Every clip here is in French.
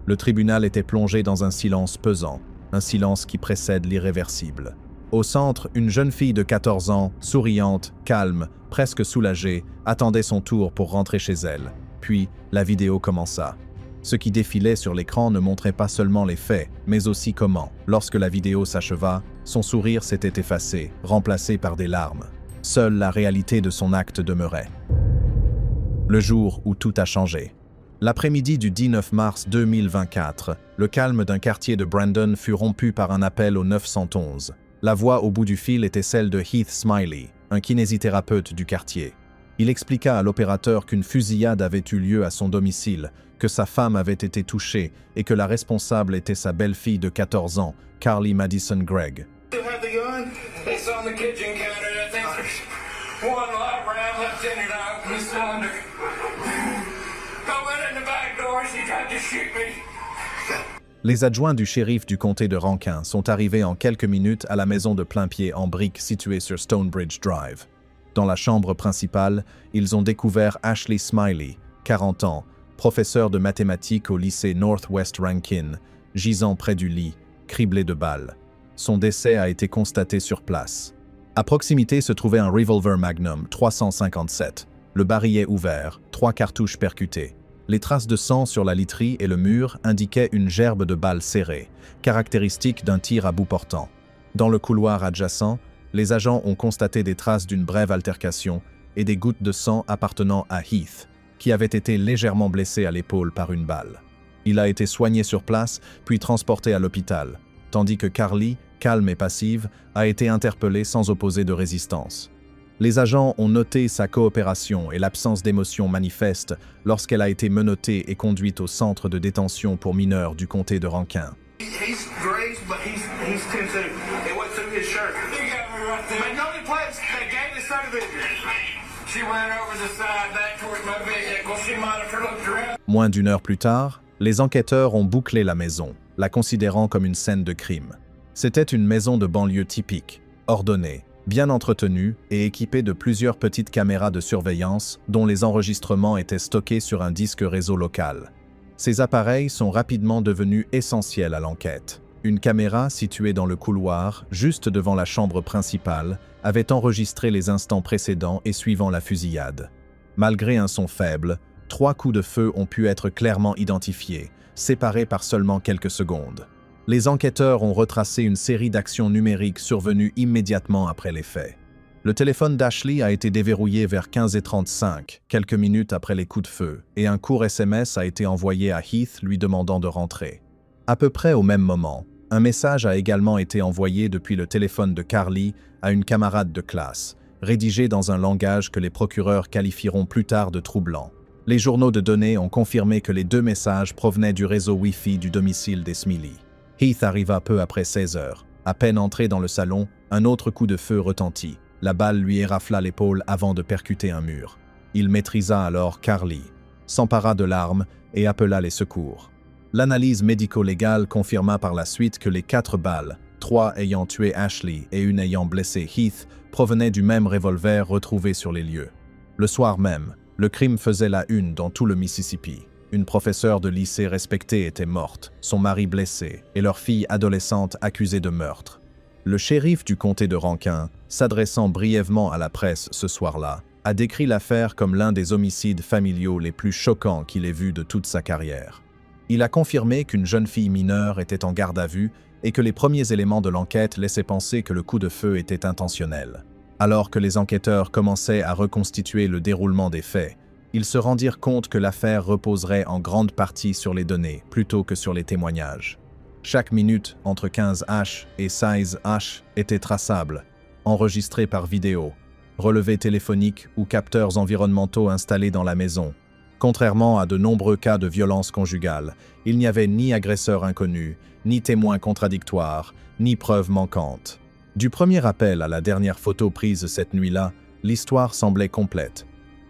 Le tribunal était plongé dans un silence pesant, un silence qui précède l'irréversible. Au centre, une jeune fille de 14 ans, souriante, calme, presque soulagée, attendait son tour pour rentrer chez elle. Puis, la vidéo commença. Ce qui défilait sur l'écran ne montrait pas seulement les faits, mais aussi comment, lorsque la vidéo s'acheva, son sourire s'était effacé, remplacé par des larmes. Seule la réalité de son acte demeurait. Le jour où tout a changé. L'après-midi du 19 mars 2024, le calme d'un quartier de Brandon fut rompu par un appel au 911. La voix au bout du fil était celle de Heath Smiley, un kinésithérapeute du quartier. Il expliqua à l'opérateur qu'une fusillade avait eu lieu à son domicile, que sa femme avait été touchée et que la responsable était sa belle-fille de 14 ans, Carly Madison Gregg. Les adjoints du shérif du comté de Rankin sont arrivés en quelques minutes à la maison de plain-pied en briques située sur Stonebridge Drive. Dans la chambre principale, ils ont découvert Ashley Smiley, 40 ans, professeur de mathématiques au lycée Northwest Rankin, gisant près du lit, criblé de balles. Son décès a été constaté sur place. À proximité se trouvait un revolver Magnum 357, le barillet ouvert, 3 cartouches percutées. Les traces de sang sur la literie et le mur indiquaient une gerbe de balles serrées, caractéristique d'un tir à bout portant. Dans le couloir adjacent, les agents ont constaté des traces d'une brève altercation et des gouttes de sang appartenant à Heath, qui avait été légèrement blessé à l'épaule par une balle. Il a été soigné sur place, puis transporté à l'hôpital, tandis que Carly, calme et passive, a été interpellée sans opposer de résistance. Les agents ont noté sa coopération et l'absence d'émotion manifeste lorsqu'elle a été menottée et conduite au centre de détention pour mineurs du comté de Rankin. Moins d'une heure plus tard, les enquêteurs ont bouclé la maison, la considérant comme une scène de crime. C'était une maison de banlieue typique, ordonnée, bien entretenue et équipée de plusieurs petites caméras de surveillance dont les enregistrements étaient stockés sur un disque réseau local. Ces appareils sont rapidement devenus essentiels à l'enquête. Une caméra située dans le couloir, juste devant la chambre principale, avait enregistré les instants précédents et suivant la fusillade. Malgré un son faible, 3 coups de feu ont pu être clairement identifiés, séparés par seulement quelques secondes. Les enquêteurs ont retracé une série d'actions numériques survenues immédiatement après les faits. Le téléphone d'Ashley a été déverrouillé vers 15h35, quelques minutes après les coups de feu, et un court SMS a été envoyé à Heath lui demandant de rentrer. À peu près au même moment, un message a également été envoyé depuis le téléphone de Carly à une camarade de classe, rédigé dans un langage que les procureurs qualifieront plus tard de troublant. Les journaux de données ont confirmé que les 2 messages provenaient du réseau Wi-Fi du domicile des Smiley. Heath arriva peu après 16 heures. À peine entré dans le salon, un autre coup de feu retentit. La balle lui érafla l'épaule avant de percuter un mur. Il maîtrisa alors Carly, s'empara de l'arme et appela les secours. L'analyse médico-légale confirma par la suite que les 4 balles, 3 ayant tué Ashley et une ayant blessé Heath, provenaient du même revolver retrouvé sur les lieux. Le soir même, le crime faisait la une dans tout le Mississippi. Une professeure de lycée respectée était morte, son mari blessé et leur fille adolescente accusée de meurtre. Le shérif du comté de Rankin, s'adressant brièvement à la presse ce soir-là, a décrit l'affaire comme l'un des homicides familiaux les plus choquants qu'il ait vus de toute sa carrière. Il a confirmé qu'une jeune fille mineure était en garde à vue et que les premiers éléments de l'enquête laissaient penser que le coup de feu était intentionnel. Alors que les enquêteurs commençaient à reconstituer le déroulement des faits, ils se rendirent compte que l'affaire reposerait en grande partie sur les données plutôt que sur les témoignages. Chaque minute entre 15H et 16H était traçable, enregistrée par vidéo, relevés téléphoniques ou capteurs environnementaux installés dans la maison. Contrairement à de nombreux cas de violence conjugale, il n'y avait ni agresseur inconnu, ni témoin contradictoire, ni preuve manquante. Du premier appel à la dernière photo prise cette nuit-là, l'histoire semblait complète.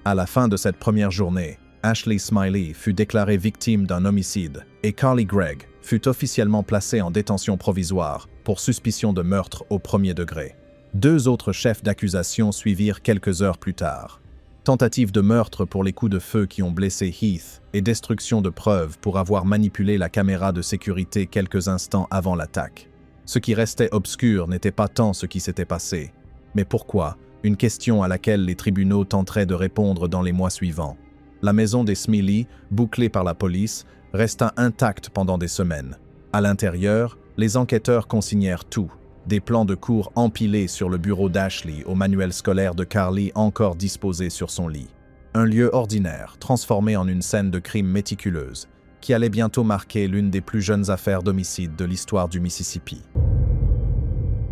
À la fin de cette première journée, Ashley Smiley fut déclarée victime d'un homicide et Carly Gregg fut officiellement placée en détention provisoire pour suspicion de meurtre au premier degré. 2 autres chefs d'accusation suivirent quelques heures plus tard. tentative de meurtre pour les coups de feu qui ont blessé Heath et destruction de preuves pour avoir manipulé la caméra de sécurité quelques instants avant l'attaque. Ce qui restait obscur n'était pas tant ce qui s'était passé, mais pourquoi, une question à laquelle les tribunaux tenteraient de répondre dans les mois suivants. La maison des Smiley, bouclée par la police, resta intacte pendant des semaines. À l'intérieur, les enquêteurs consignèrent tout. Des plans de cours empilés sur le bureau d'Ashley au manuel scolaire de Carly encore disposé sur son lit. Un lieu ordinaire, transformé en une scène de crime méticuleuse, qui allait bientôt marquer l'une des plus jeunes affaires d'homicide de l'histoire du Mississippi.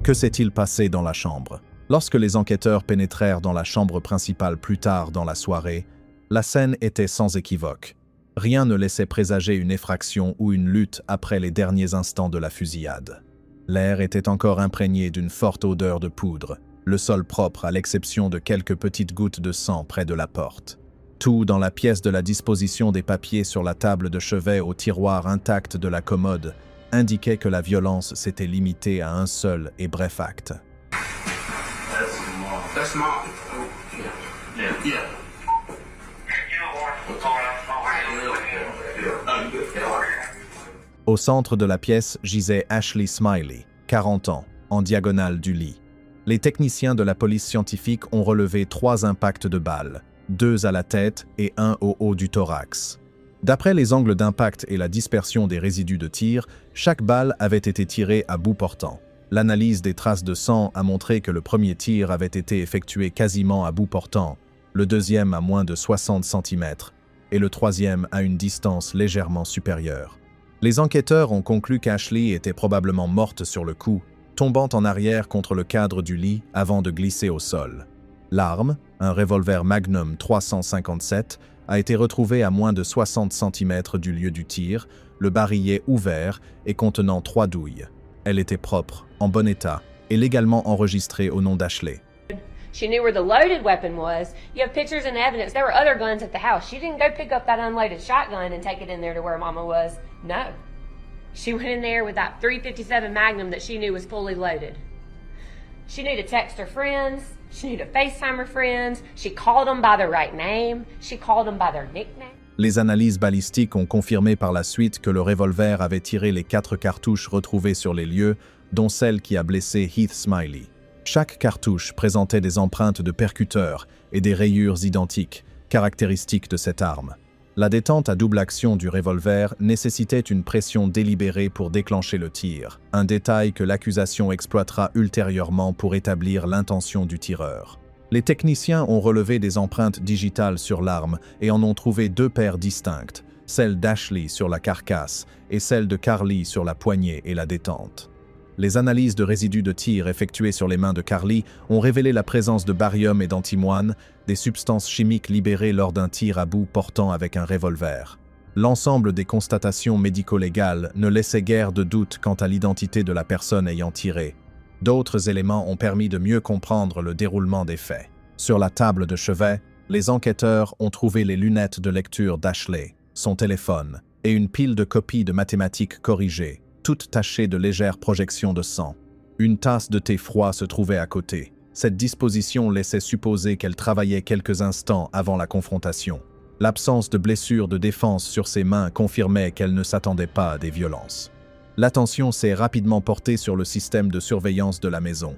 Que s'est-il passé dans la chambre? Lorsque les enquêteurs pénétrèrent dans la chambre principale plus tard dans la soirée, la scène était sans équivoque. Rien ne laissait présager une effraction ou une lutte après les derniers instants de la fusillade. L'air était encore imprégné d'une forte odeur de poudre, le sol propre à l'exception de quelques petites gouttes de sang près de la porte. Tout dans la pièce de la disposition des papiers sur la table de chevet au tiroir intact de la commode indiquait que la violence s'était limitée à un seul et bref acte. Au centre de la pièce gisait Ashley Smiley, 40 ans, en diagonale du lit. Les techniciens de la police scientifique ont relevé 3 impacts de balles, 2 à la tête et 1 au haut du thorax. D'après les angles d'impact et la dispersion des résidus de tir, chaque balle avait été tirée à bout portant. L'analyse des traces de sang a montré que le premier tir avait été effectué quasiment à bout portant, le deuxième à moins de 60 cm et le troisième à une distance légèrement supérieure. Les enquêteurs ont conclu qu'Ashley était probablement morte sur le coup, tombant en arrière contre le cadre du lit avant de glisser au sol. L'arme, un revolver Magnum 357, a été retrouvée à moins de 60 cm du lieu du tir, le barillet ouvert et contenant 3 douilles. Elle était propre, en bon état, et légalement enregistrée au nom d'Ashley. She knew where the loaded weapon was. You have pictures and evidence. There were other guns at the house. She didn't go pick up that unloaded shotgun and take it in there to where Mama was. No. She went in there with that .357 Magnum that she knew was fully loaded. She knew to text her friends. She knew to FaceTime her friends. She called them by their right name. She called them by their nickname. Les analyses balistiques ont confirmé par la suite que le revolver avait tiré les 4 cartouches retrouvées sur les lieux, dont celle qui a blessé Heath Smiley. Chaque cartouche présentait des empreintes de percuteurs et des rayures identiques, caractéristiques de cette arme. La détente à double action du revolver nécessitait une pression délibérée pour déclencher le tir, un détail que l'accusation exploitera ultérieurement pour établir l'intention du tireur. Les techniciens ont relevé des empreintes digitales sur l'arme et en ont trouvé 2 paires distinctes, celle d'Ashley sur la carcasse et celle de Carly sur la poignée et la détente. Les analyses de résidus de tir effectuées sur les mains de Carly ont révélé la présence de barium et d'antimoine, des substances chimiques libérées lors d'un tir à bout portant avec un revolver. L'ensemble des constatations médico-légales ne laissait guère de doute quant à l'identité de la personne ayant tiré. D'autres éléments ont permis de mieux comprendre le déroulement des faits. Sur la table de chevet, les enquêteurs ont trouvé les lunettes de lecture d'Ashley, son téléphone et une pile de copies de mathématiques corrigées, toutes tachées de légères projections de sang. Une tasse de thé froid se trouvait à côté. Cette disposition laissait supposer qu'elle travaillait quelques instants avant la confrontation. L'absence de blessures de défense sur ses mains confirmait qu'elle ne s'attendait pas à des violences. L'attention s'est rapidement portée sur le système de surveillance de la maison.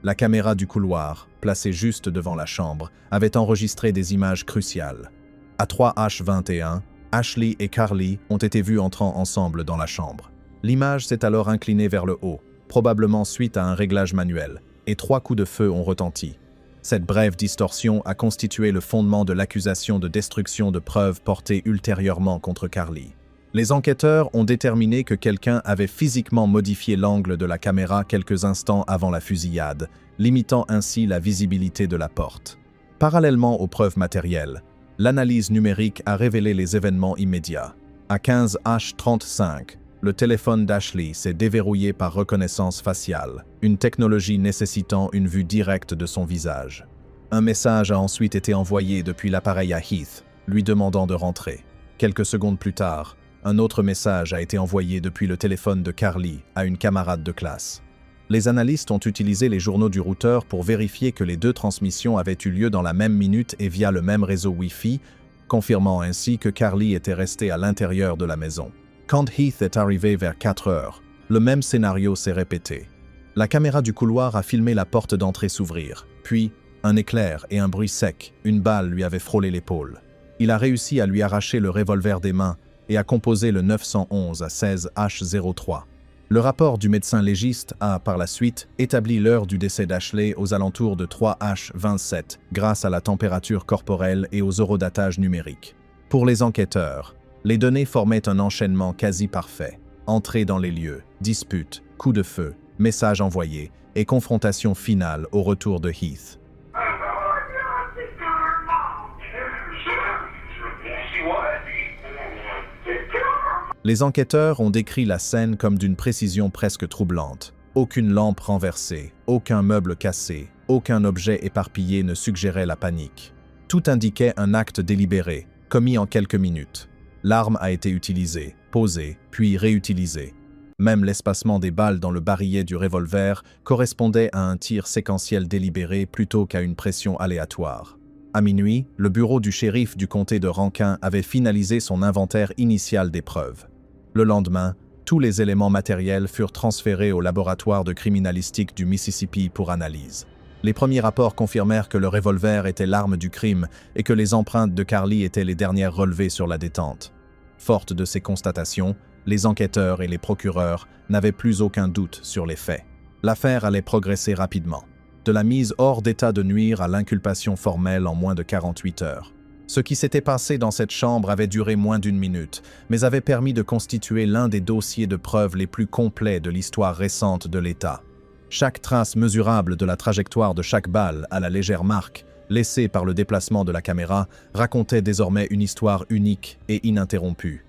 La caméra du couloir, placée juste devant la chambre, avait enregistré des images cruciales. À 3h21, Ashley et Carly ont été vus entrant ensemble dans la chambre. L'image s'est alors inclinée vers le haut, probablement suite à un réglage manuel, et 3 coups de feu ont retenti. Cette brève distorsion a constitué le fondement de l'accusation de destruction de preuves portée ultérieurement contre Carly. Les enquêteurs ont déterminé que quelqu'un avait physiquement modifié l'angle de la caméra quelques instants avant la fusillade, limitant ainsi la visibilité de la porte. Parallèlement aux preuves matérielles, l'analyse numérique a révélé les événements immédiats. À 15h35, le téléphone d'Ashley s'est déverrouillé par reconnaissance faciale, une technologie nécessitant une vue directe de son visage. Un message a ensuite été envoyé depuis l'appareil à Heath, lui demandant de rentrer. Quelques secondes plus tard, Un autre message a été envoyé depuis le téléphone de Carly à une camarade de classe. Les analystes ont utilisé les journaux du routeur pour vérifier que les deux transmissions avaient eu lieu dans la même minute et via le même réseau Wi-Fi, confirmant ainsi que Carly était restée à l'intérieur de la maison. Quand Heath est arrivé vers 4 heures, le même scénario s'est répété. La caméra du couloir a filmé la porte d'entrée s'ouvrir, puis un éclair et un bruit sec, une balle lui avait frôlé l'épaule. Il a réussi à lui arracher le revolver des mains et a composé le 911 à 16H03. Le rapport du médecin légiste a, par la suite, établi l'heure du décès d'Ashley aux alentours de 3H27 grâce à la température corporelle et aux horodatages numériques. Pour les enquêteurs, les données formaient un enchaînement quasi parfait. Entrée dans les lieux, dispute, coup de feu, message envoyé et confrontation finale au retour de Heath. Les enquêteurs ont décrit la scène comme d'une précision presque troublante. Aucune lampe renversée, aucun meuble cassé, aucun objet éparpillé ne suggérait la panique. Tout indiquait un acte délibéré, commis en quelques minutes. L'arme a été utilisée, posée, puis réutilisée. Même l'espacement des balles dans le barillet du revolver correspondait à un tir séquentiel délibéré plutôt qu'à une pression aléatoire. À minuit, le bureau du shérif du comté de Rankin avait finalisé son inventaire initial des preuves. Le lendemain, tous les éléments matériels furent transférés au laboratoire de criminalistique du Mississippi pour analyse. Les premiers rapports confirmèrent que le revolver était l'arme du crime et que les empreintes de Carly étaient les dernières relevées sur la détente. Forte de ces constatations, les enquêteurs et les procureurs n'avaient plus aucun doute sur les faits. L'affaire allait progresser rapidement, de la mise hors d'état de nuire à l'inculpation formelle en moins de 48 heures. Ce qui s'était passé dans cette chambre avait duré moins d'1 minute, mais avait permis de constituer l'un des dossiers de preuves les plus complets de l'histoire récente de l'État. Chaque trace mesurable de la trajectoire de chaque balle à la légère marque, laissée par le déplacement de la caméra, racontait désormais une histoire unique et ininterrompue.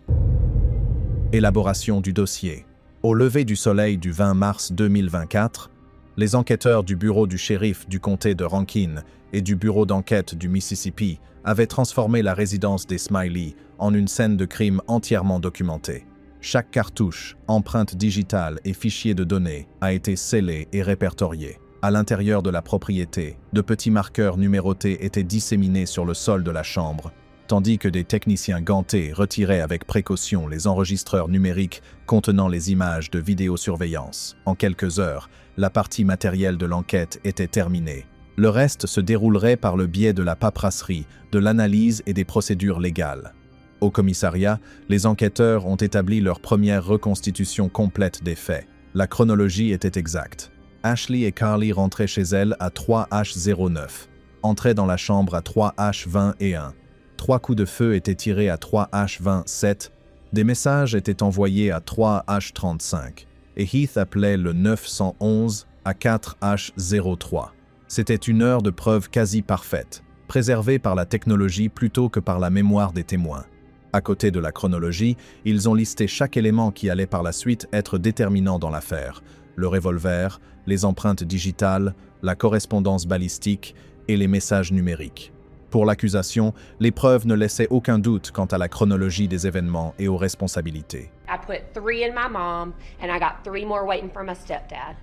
Élaboration du dossier. Au lever du soleil du 20 mars 2024, les enquêteurs du bureau du shérif du comté de Rankin et du bureau d'enquête du Mississippi avaient transformé la résidence des Smiley en une scène de crime entièrement documentée. Chaque cartouche, empreinte digitale et fichier de données a été scellé et répertorié. À l'intérieur de la propriété, de petits marqueurs numérotés étaient disséminés sur le sol de la chambre, tandis que des techniciens gantés retiraient avec précaution les enregistreurs numériques contenant les images de vidéosurveillance. En quelques heures, la partie matérielle de l'enquête était terminée. Le reste se déroulerait par le biais de la paperasserie, de l'analyse et des procédures légales. Au commissariat, les enquêteurs ont établi leur première reconstitution complète des faits. La chronologie était exacte. Ashley et Carly rentraient chez elles à 3H09, entraient dans la chambre à 3H21. 3 coups de feu étaient tirés à 3H27, des messages étaient envoyés à 3H35, et Heath appelait le 911 à 4H03. C'était une heure de preuve quasi parfaite, préservée par la technologie plutôt que par la mémoire des témoins. À côté de la chronologie, ils ont listé chaque élément qui allait par la suite être déterminant dans l'affaire: le revolver, les empreintes digitales, la correspondance balistique et les messages numériques. Pour l'accusation, les preuves ne laissaient aucun doute quant à la chronologie des événements et aux responsabilités. I put 3 in my mom, and I got 3 more waiting for my stepdad.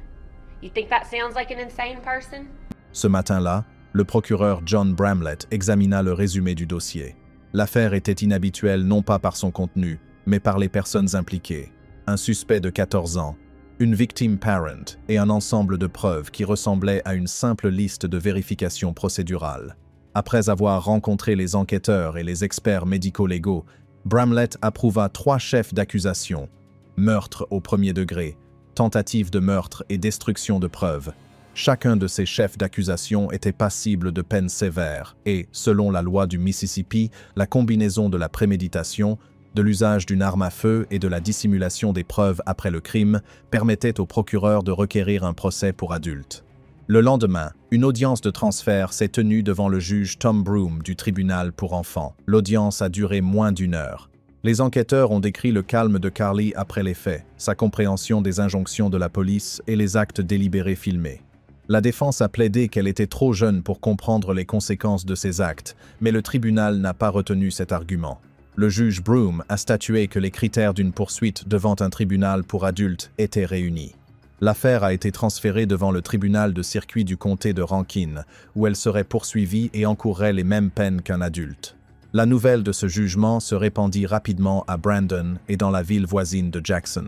You think that sounds like an insane person? Ce matin-là, le procureur John Bramlett examina le résumé du dossier. L'affaire était inhabituelle non pas par son contenu, mais par les personnes impliquées. Un suspect de 14 ans, une victim parent et un ensemble de preuves qui ressemblaient à une simple liste de vérification procédurale. Après avoir rencontré les enquêteurs et les experts médico-légaux, Bramlett approuva 3 chefs d'accusation: meurtre au premier degré, tentative de meurtre et destruction de preuves. Chacun de ces chefs d'accusation était passible de peines sévères et, selon la loi du Mississippi, la combinaison de la préméditation, de l'usage d'une arme à feu et de la dissimulation des preuves après le crime permettait au procureur de requérir un procès pour adultes. Le lendemain, une audience de transfert s'est tenue devant le juge Tom Broom du tribunal pour enfants. L'audience a duré moins d'1 heure. Les enquêteurs ont décrit le calme de Carly après les faits, sa compréhension des injonctions de la police et les actes délibérés filmés. La défense a plaidé qu'elle était trop jeune pour comprendre les conséquences de ses actes, mais le tribunal n'a pas retenu cet argument. Le juge Broom a statué que les critères d'une poursuite devant un tribunal pour adultes étaient réunis. L'affaire a été transférée devant le tribunal de circuit du comté de Rankin, où elle serait poursuivie et encourrait les mêmes peines qu'un adulte. La nouvelle de ce jugement se répandit rapidement à Brandon et dans la ville voisine de Jackson.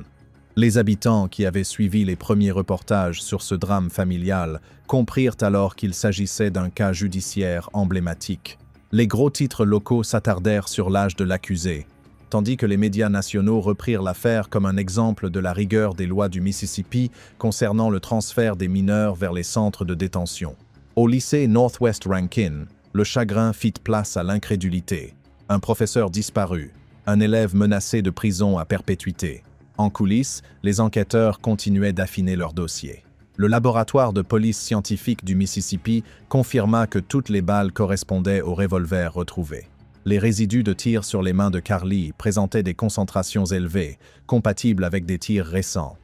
Les habitants qui avaient suivi les premiers reportages sur ce drame familial comprirent alors qu'il s'agissait d'un cas judiciaire emblématique. Les gros titres locaux s'attardèrent sur l'âge de l'accusé, tandis que les médias nationaux reprirent l'affaire comme un exemple de la rigueur des lois du Mississippi concernant le transfert des mineurs vers les centres de détention. Au lycée Northwest Rankin, le chagrin fit place à l'incrédulité. Un professeur disparu, un élève menacé de prison à perpétuité. En coulisses, les enquêteurs continuaient d'affiner leur dossier. Le laboratoire de police scientifique du Mississippi confirma que toutes les balles correspondaient au revolver retrouvé. Les résidus de tirs sur les mains de Carly présentaient des concentrations élevées, compatibles avec des tirs récents.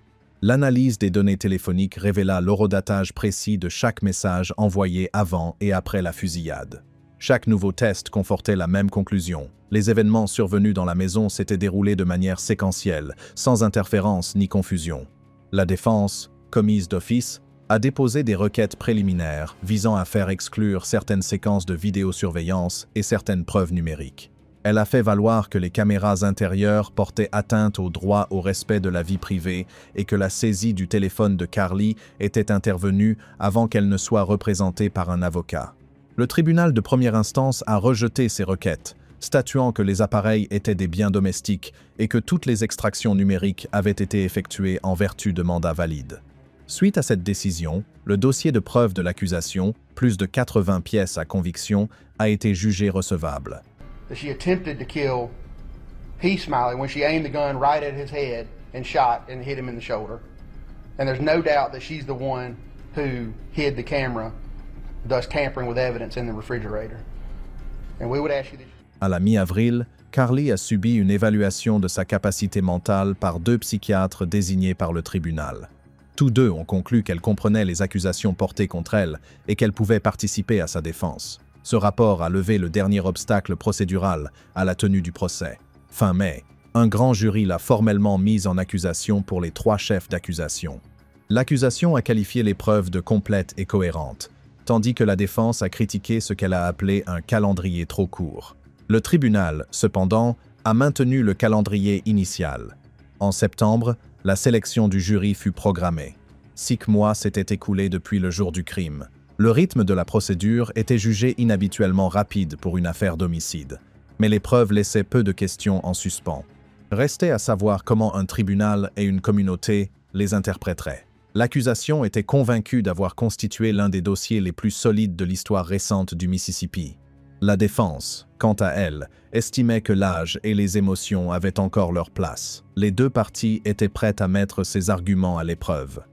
L'analyse des données téléphoniques révéla l'horodatage précis de chaque message envoyé avant et après la fusillade. Chaque nouveau test confortait la même conclusion. Les événements survenus dans la maison s'étaient déroulés de manière séquentielle, sans interférence ni confusion. La défense, commise d'office, a déposé des requêtes préliminaires visant à faire exclure certaines séquences de vidéosurveillance et certaines preuves numériques. Elle a fait valoir que les caméras intérieures portaient atteinte au droit au respect de la vie privée et que la saisie du téléphone de Carly était intervenue avant qu'elle ne soit représentée par un avocat. Le tribunal de première instance a rejeté ces requêtes, statuant que les appareils étaient des biens domestiques et que toutes les extractions numériques avaient été effectuées en vertu de mandats valides. Suite à cette décision, le dossier de preuve de l'accusation, plus de 80 pièces à conviction, a été jugé recevable. She attempted to kill P. Smiley when she aimed the gun right at his head and shot and hit him in the shoulder. And there's no doubt that she's the one who hid the camera, thus tampering with evidence in the refrigerator. And we would ask you that... À la mi-avril, Carly a subi une évaluation de sa capacité mentale par 2 psychiatres désignés par le tribunal. Tous deux ont conclu qu'elle comprenait les accusations portées contre elle et qu'elle pouvait participer à sa défense. Ce rapport a levé le dernier obstacle procédural à la tenue du procès. Fin mai, un grand jury l'a formellement mise en accusation pour les 3 chefs d'accusation. L'accusation a qualifié les preuves de complètes et cohérentes, tandis que la défense a critiqué ce qu'elle a appelé un calendrier trop court. Le tribunal, cependant, a maintenu le calendrier initial. En septembre, la sélection du jury fut programmée. 6 mois s'étaient écoulés depuis le jour du crime. Le rythme de la procédure était jugé inhabituellement rapide pour une affaire d'homicide, mais les preuves laissaient peu de questions en suspens. Restait à savoir comment un tribunal et une communauté les interpréteraient. L'accusation était convaincue d'avoir constitué l'un des dossiers les plus solides de l'histoire récente du Mississippi. La défense, quant à elle, estimait que l'âge et les émotions avaient encore leur place. Les 2 parties étaient prêtes à mettre ces arguments à l'épreuve.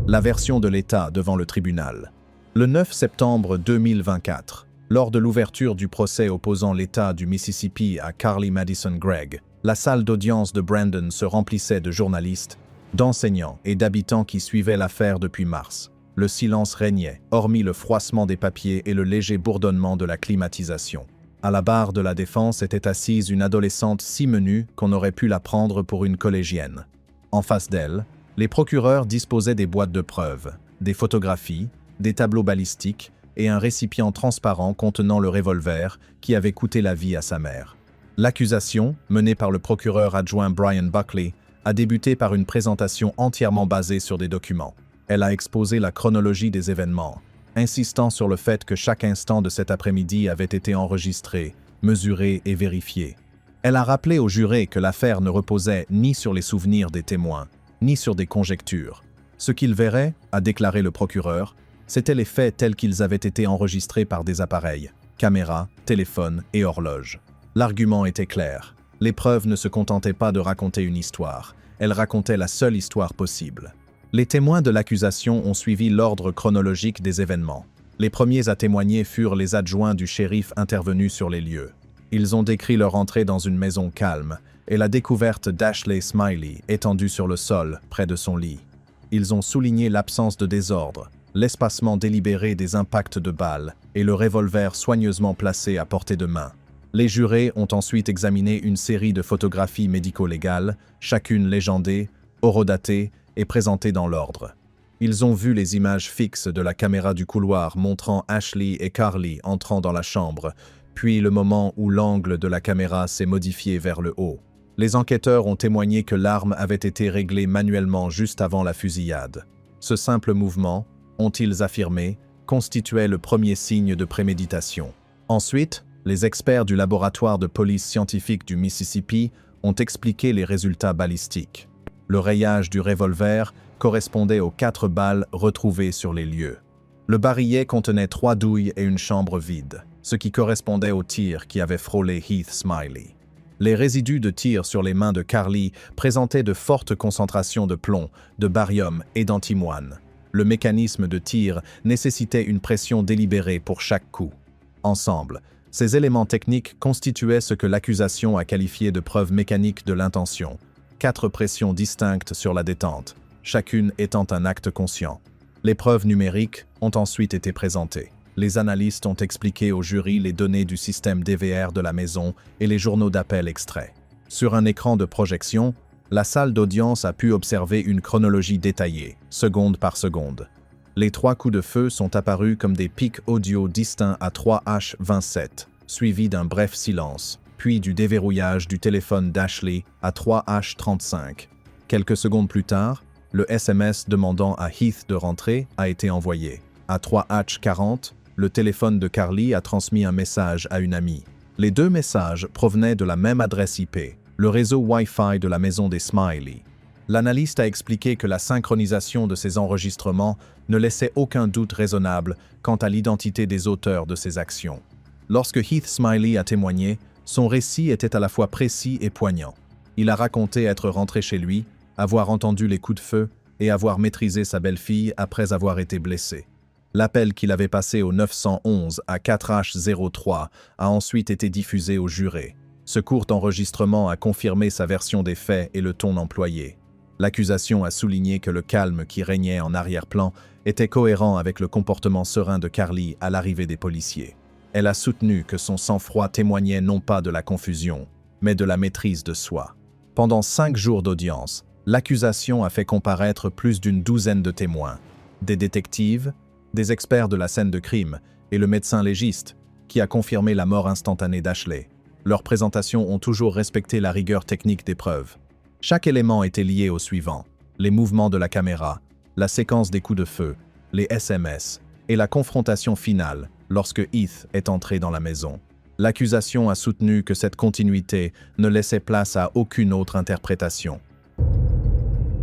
La version de l'État devant le tribunal. Le 9 septembre 2024, lors de l'ouverture du procès opposant l'État du Mississippi à Carly Madison Gregg, la salle d'audience de Brandon se remplissait de journalistes, d'enseignants et d'habitants qui suivaient l'affaire depuis mars. Le silence régnait, hormis le froissement des papiers et le léger bourdonnement de la climatisation. À la barre de la défense était assise une adolescente si menue qu'on aurait pu la prendre pour une collégienne. En face d'elle, les procureurs disposaient des boîtes de preuves, des photographies, des tableaux balistiques et un récipient transparent contenant le revolver qui avait coûté la vie à sa mère. L'accusation, menée par le procureur adjoint Brian Buckley, a débuté par une présentation entièrement basée sur des documents. Elle a exposé la chronologie des événements, insistant sur le fait que chaque instant de cet après-midi avait été enregistré, mesuré et vérifié. Elle a rappelé aux jurés que l'affaire ne reposait ni sur les souvenirs des témoins, ni sur des conjectures. Ce qu'ils verraient, a déclaré le procureur, c'étaient les faits tels qu'ils avaient été enregistrés par des appareils, caméras, téléphones et horloges. L'argument était clair. Les preuves ne se contentaient pas de raconter une histoire, elles racontaient la seule histoire possible. Les témoins de l'accusation ont suivi l'ordre chronologique des événements. Les premiers à témoigner furent les adjoints du shérif intervenus sur les lieux. Ils ont décrit leur entrée dans une maison calme et la découverte d'Ashley Smiley étendue sur le sol, près de son lit. Ils ont souligné l'absence de désordre, l'espacement délibéré des impacts de balles et le revolver soigneusement placé à portée de main. Les jurés ont ensuite examiné une série de photographies médico-légales, chacune légendée, horodatée et présentée dans l'ordre. Ils ont vu les images fixes de la caméra du couloir montrant Ashley et Carly entrant dans la chambre, puis le moment où l'angle de la caméra s'est modifié vers le haut. Les enquêteurs ont témoigné que l'arme avait été réglée manuellement juste avant la fusillade. Ce simple mouvement, ont-ils affirmé, constituait le premier signe de préméditation. Ensuite, les experts du laboratoire de police scientifique du Mississippi ont expliqué les résultats balistiques. Le rayage du revolver correspondait aux 4 balles retrouvées sur les lieux. Le barillet contenait 3 douilles et une chambre vide, ce qui correspondait aux tirs qui avaient frôlé Heath Smiley. Les résidus de tir sur les mains de Carly présentaient de fortes concentrations de plomb, de barium et d'antimoine. Le mécanisme de tir nécessitait une pression délibérée pour chaque coup. Ensemble, ces éléments techniques constituaient ce que l'accusation a qualifié de preuve mécanique de l'intention. 4 pressions distinctes sur la détente, chacune étant un acte conscient. Les preuves numériques ont ensuite été présentées. Les analystes ont expliqué au jury les données du système DVR de la maison et les journaux d'appel extraits. Sur un écran de projection, la salle d'audience a pu observer une chronologie détaillée, seconde par seconde. Les 3 coups de feu sont apparus comme des pics audio distincts à 3H27, suivis d'un bref silence, puis du déverrouillage du téléphone d'Ashley à 3H35. Quelques secondes plus tard, le SMS demandant à Heath de rentrer a été envoyé. À 3H40, le téléphone de Carly a transmis un message à une amie. Les 2 messages provenaient de la même adresse IP, le réseau Wi-Fi de la maison des Smiley. L'analyste a expliqué que la synchronisation de ces enregistrements ne laissait aucun doute raisonnable quant à l'identité des auteurs de ces actions. Lorsque Heath Smiley a témoigné, son récit était à la fois précis et poignant. Il a raconté être rentré chez lui, avoir entendu les coups de feu et avoir maîtrisé sa belle-fille après avoir été blessé. L'appel qu'il avait passé au 911 à 4H03 a ensuite été diffusé aux jurés. Ce court enregistrement a confirmé sa version des faits et le ton employé. L'accusation a souligné que le calme qui régnait en arrière-plan était cohérent avec le comportement serein de Carly à l'arrivée des policiers. Elle a soutenu que son sang-froid témoignait non pas de la confusion, mais de la maîtrise de soi. Pendant 5 jours d'audience, l'accusation a fait comparaître plus d'une douzaine de témoins, des détectives, des experts de la scène de crime et le médecin légiste, qui a confirmé la mort instantanée d'Ashley. Leurs présentations ont toujours respecté la rigueur technique des preuves. Chaque élément était lié au suivant: les mouvements de la caméra, la séquence des coups de feu, les SMS et la confrontation finale lorsque Heath est entré dans la maison. L'accusation a soutenu que cette continuité ne laissait place à aucune autre interprétation.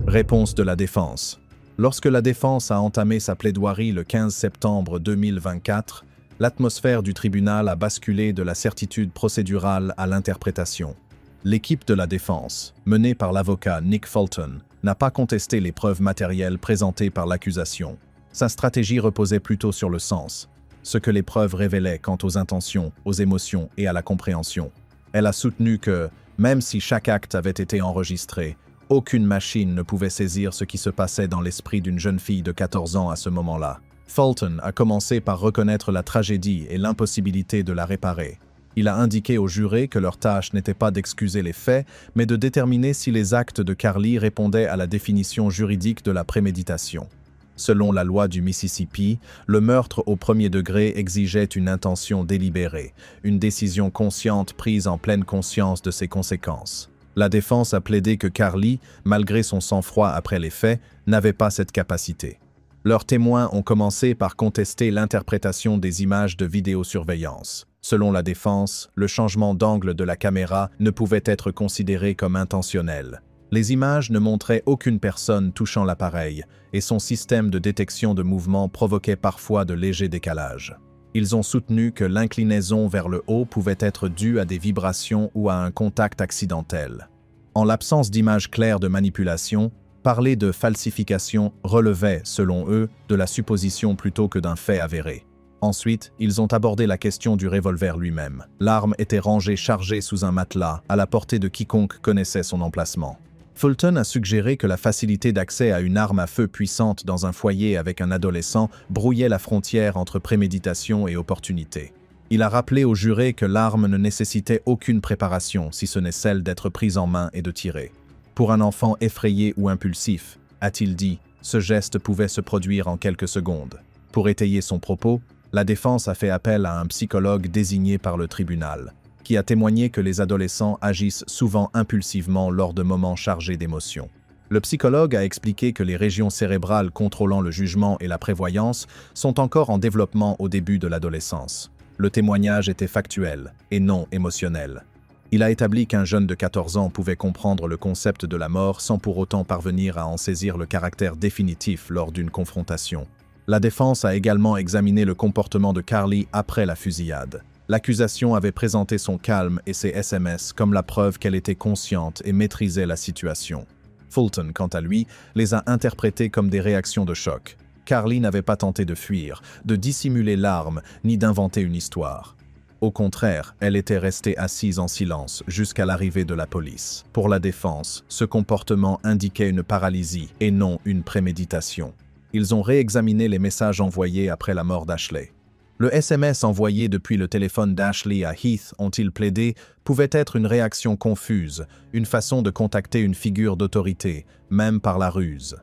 Réponse de la défense. Lorsque la défense a entamé sa plaidoirie le 15 septembre 2024, l'atmosphère du tribunal a basculé de la certitude procédurale à l'interprétation. L'équipe de la défense, menée par l'avocat Nick Fulton, n'a pas contesté les preuves matérielles présentées par l'accusation. Sa stratégie reposait plutôt sur le sens, ce que les preuves révélaient quant aux intentions, aux émotions et à la compréhension. Elle a soutenu que, même si chaque acte avait été enregistré, aucune machine ne pouvait saisir ce qui se passait dans l'esprit d'une jeune fille de 14 ans à ce moment-là. Fulton a commencé par reconnaître la tragédie et l'impossibilité de la réparer. Il a indiqué aux jurés que leur tâche n'était pas d'excuser les faits, mais de déterminer si les actes de Carly répondaient à la définition juridique de la préméditation. Selon la loi du Mississippi, le meurtre au premier degré exigeait une intention délibérée, une décision consciente prise en pleine conscience de ses conséquences. La défense a plaidé que Carly, malgré son sang-froid après les faits, n'avait pas cette capacité. Leurs témoins ont commencé par contester l'interprétation des images de vidéosurveillance. Selon la défense, le changement d'angle de la caméra ne pouvait être considéré comme intentionnel. Les images ne montraient aucune personne touchant l'appareil, et son système de détection de mouvement provoquait parfois de légers décalages. Ils ont soutenu que l'inclinaison vers le haut pouvait être due à des vibrations ou à un contact accidentel. En l'absence d'images claires de manipulation, parler de falsification relevait, selon eux, de la supposition plutôt que d'un fait avéré. Ensuite, ils ont abordé la question du revolver lui-même. L'arme était rangée chargée sous un matelas, à la portée de quiconque connaissait son emplacement. Fulton a suggéré que la facilité d'accès à une arme à feu puissante dans un foyer avec un adolescent brouillait la frontière entre préméditation et opportunité. Il a rappelé aux jurés que l'arme ne nécessitait aucune préparation si ce n'est celle d'être prise en main et de tirer. Pour un enfant effrayé ou impulsif, a-t-il dit, ce geste pouvait se produire en quelques secondes. Pour étayer son propos, la défense a fait appel à un psychologue désigné par le tribunal, qui a témoigné que les adolescents agissent souvent impulsivement lors de moments chargés d'émotions. Le psychologue a expliqué que les régions cérébrales contrôlant le jugement et la prévoyance sont encore en développement au début de l'adolescence. Le témoignage était factuel et non émotionnel. Il a établi qu'un jeune de 14 ans pouvait comprendre le concept de la mort sans pour autant parvenir à en saisir le caractère définitif lors d'une confrontation. La défense a également examiné le comportement de Carly après la fusillade. L'accusation avait présenté son calme et ses SMS comme la preuve qu'elle était consciente et maîtrisait la situation. Fulton, quant à lui, les a interprétés comme des réactions de choc. Carly n'avait pas tenté de fuir, de dissimuler l'arme, ni d'inventer une histoire. Au contraire, elle était restée assise en silence jusqu'à l'arrivée de la police. Pour la défense, ce comportement indiquait une paralysie et non une préméditation. Ils ont réexaminé les messages envoyés après la mort d'Ashley. Le SMS envoyé depuis le téléphone d'Ashley à Heath, ont-ils plaidé, pouvait être une réaction confuse, une façon de contacter une figure d'autorité, même par la ruse.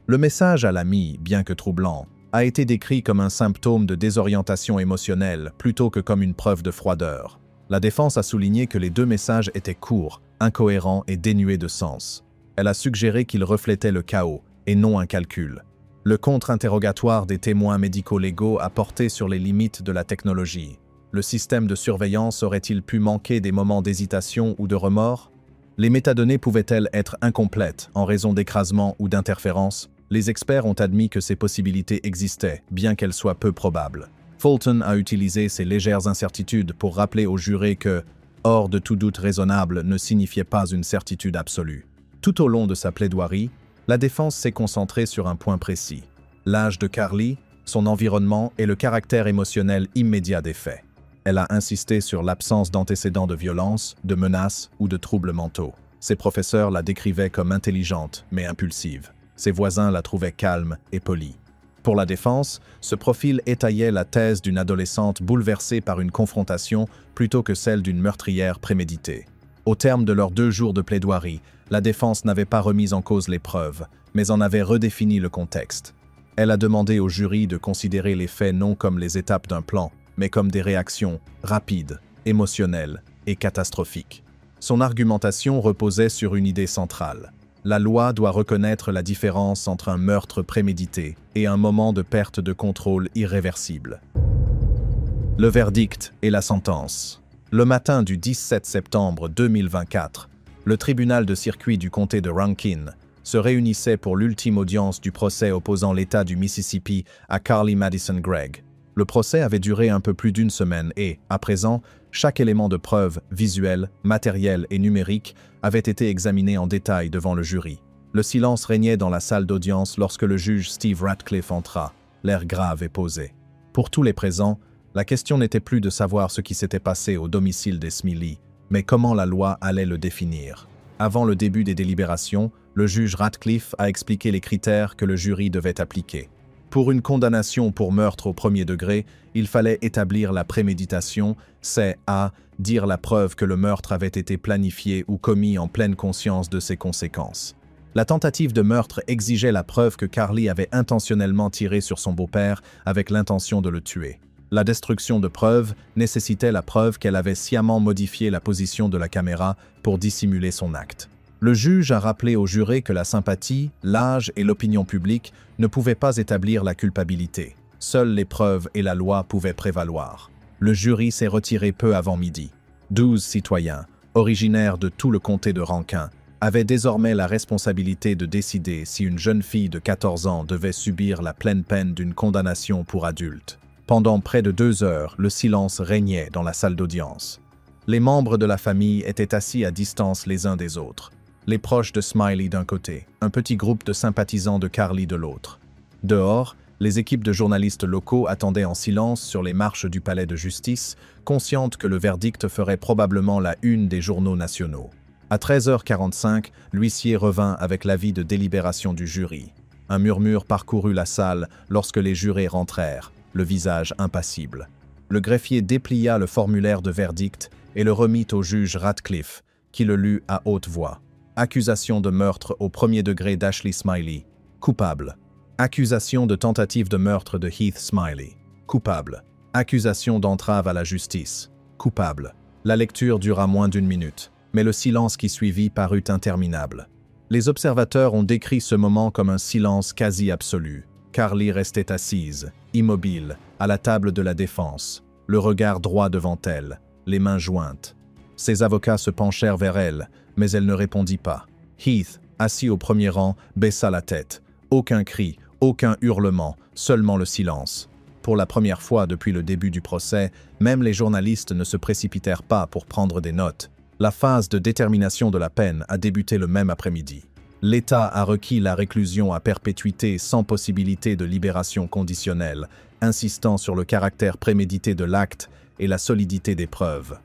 Le message à l'ami, bien que troublant, a été décrit comme un symptôme de désorientation émotionnelle plutôt que comme une preuve de froideur. La défense a souligné que les deux messages étaient courts, incohérents et dénués de sens. Elle a suggéré qu'ils reflétaient le chaos et non un calcul. Le contre-interrogatoire des témoins médico-légaux a porté sur les limites de la technologie. Le système de surveillance aurait-il pu manquer des moments d'hésitation ou de remords? Les métadonnées pouvaient-elles être incomplètes en raison d'écrasement ou d'interférences? Les experts ont admis que ces possibilités existaient, bien qu'elles soient peu probables. Fulton a utilisé ces légères incertitudes pour rappeler aux jurés que « hors de tout doute raisonnable » ne signifiait pas une certitude absolue. Tout au long de sa plaidoirie, la défense s'est concentrée sur un point précis. L'âge de Carly, son environnement et le caractère émotionnel immédiat des faits. Elle a insisté sur l'absence d'antécédents de violence, de menaces ou de troubles mentaux. Ses professeurs la décrivaient comme intelligente, mais impulsive. Ses voisins la trouvaient calme et polie. Pour la défense, ce profil étayait la thèse d'une adolescente bouleversée par une confrontation plutôt que celle d'une meurtrière préméditée. Au terme de leurs 2 jours de plaidoirie, la défense n'avait pas remis en cause les preuves, mais en avait redéfini le contexte. Elle a demandé au jury de considérer les faits non comme les étapes d'un plan, mais comme des réactions rapides, émotionnelles et catastrophiques. Son argumentation reposait sur une idée centrale. La loi doit reconnaître la différence entre un meurtre prémédité et un moment de perte de contrôle irréversible. Le verdict et la sentence. Le matin du 17 septembre 2024, le tribunal de circuit du comté de Rankin se réunissait pour l'ultime audience du procès opposant l'État du Mississippi à Carly Madison Gregg. Le procès avait duré un peu plus d'1 semaine et, à présent, chaque élément de preuve, visuel, matériel et numérique, avait été examiné en détail devant le jury. Le silence régnait dans la salle d'audience lorsque le juge Steve Ratcliffe entra, l'air grave et posé. Pour tous les présents, la question n'était plus de savoir ce qui s'était passé au domicile des Smiley, mais comment la loi allait le définir. Avant le début des délibérations, le juge Ratcliffe a expliqué les critères que le jury devait appliquer. Pour une condamnation pour meurtre au premier degré, il fallait établir la préméditation, c'est à dire la preuve que le meurtre avait été planifié ou commis en pleine conscience de ses conséquences. La tentative de meurtre exigeait la preuve que Carly avait intentionnellement tiré sur son beau-père avec l'intention de le tuer. La destruction de preuves nécessitait la preuve qu'elle avait sciemment modifié la position de la caméra pour dissimuler son acte. Le juge a rappelé aux jurés que la sympathie, l'âge et l'opinion publique ne pouvaient pas établir la culpabilité. Seules les preuves et la loi pouvaient prévaloir. Le jury s'est retiré peu avant midi. 12 citoyens, originaires de tout le comté de Rankin, avaient désormais la responsabilité de décider si une jeune fille de 14 ans devait subir la pleine peine d'une condamnation pour adulte. Pendant près de 2 heures, le silence régnait dans la salle d'audience. Les membres de la famille étaient assis à distance les uns des autres. Les proches de Smiley d'un côté, un petit groupe de sympathisants de Carly de l'autre. Dehors, les équipes de journalistes locaux attendaient en silence sur les marches du palais de justice, conscientes que le verdict ferait probablement la une des journaux nationaux. À 13h45, l'huissier revint avec l'avis de délibération du jury. Un murmure parcourut la salle lorsque les jurés rentrèrent, le visage impassible. Le greffier déplia le formulaire de verdict et le remit au juge Ratcliffe, qui le lut à haute voix. Accusation de meurtre au premier degré d'Ashley Smiley. Coupable. Accusation de tentative de meurtre de Heath Smiley. Coupable. Accusation d'entrave à la justice. Coupable. La lecture dura moins d'1 minute, mais le silence qui suivit parut interminable. Les observateurs ont décrit ce moment comme un silence quasi absolu. Carly restait assise, immobile, à la table de la défense, le regard droit devant elle, les mains jointes. Ses avocats se penchèrent vers elle, mais elle ne répondit pas. Heath, assis au premier rang, baissa la tête. Aucun cri, aucun hurlement, seulement le silence. Pour la première fois depuis le début du procès, même les journalistes ne se précipitèrent pas pour prendre des notes. La phase de détermination de la peine a débuté le même après-midi. L'État a requis la réclusion à perpétuité sans possibilité de libération conditionnelle, insistant sur le caractère prémédité de l'acte et la solidité des preuves.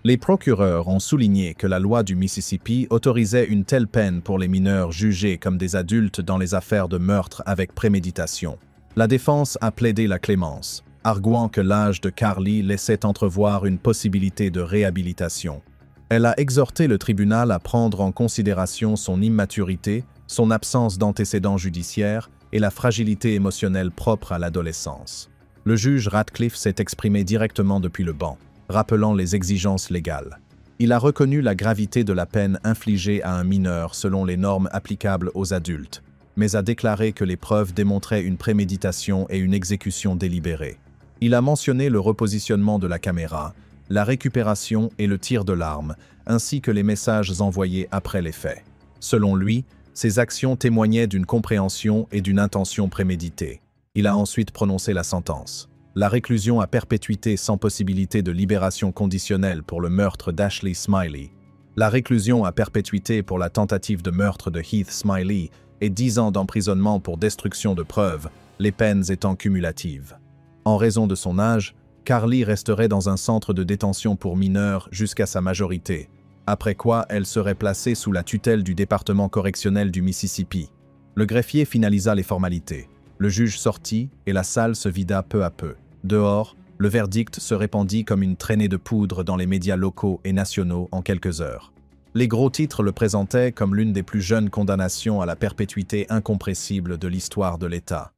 Les procureurs ont souligné que la loi du Mississippi autorisait une telle peine pour les mineurs jugés comme des adultes dans les affaires de meurtre avec préméditation. La défense a plaidé la clémence, arguant que l'âge de Carly laissait entrevoir une possibilité de réhabilitation. Elle a exhorté le tribunal à prendre en considération son immaturité, son absence d'antécédents judiciaires et la fragilité émotionnelle propre à l'adolescence. Le juge Ratcliffe s'est exprimé directement depuis le banc, rappelant les exigences légales. Il a reconnu la gravité de la peine infligée à un mineur selon les normes applicables aux adultes, mais a déclaré que les preuves démontraient une préméditation et une exécution délibérée. Il a mentionné le repositionnement de la caméra, la récupération et le tir de l'arme, ainsi que les messages envoyés après les faits. Selon lui, ces actions témoignaient d'une compréhension et d'une intention préméditée. Il a ensuite prononcé la sentence. La réclusion à perpétuité sans possibilité de libération conditionnelle pour le meurtre d'Ashley Smiley. La réclusion à perpétuité pour la tentative de meurtre de Heath Smiley et 10 ans d'emprisonnement pour destruction de preuves, les peines étant cumulatives. En raison de son âge, Carly resterait dans un centre de détention pour mineurs jusqu'à sa majorité, après quoi elle serait placée sous la tutelle du département correctionnel du Mississippi. Le greffier finalisa les formalités. Le juge sortit et la salle se vida peu à peu. Dehors, le verdict se répandit comme une traînée de poudre dans les médias locaux et nationaux en quelques heures. Les gros titres le présentaient comme l'une des plus jeunes condamnations à la perpétuité incompressible de l'histoire de l'État.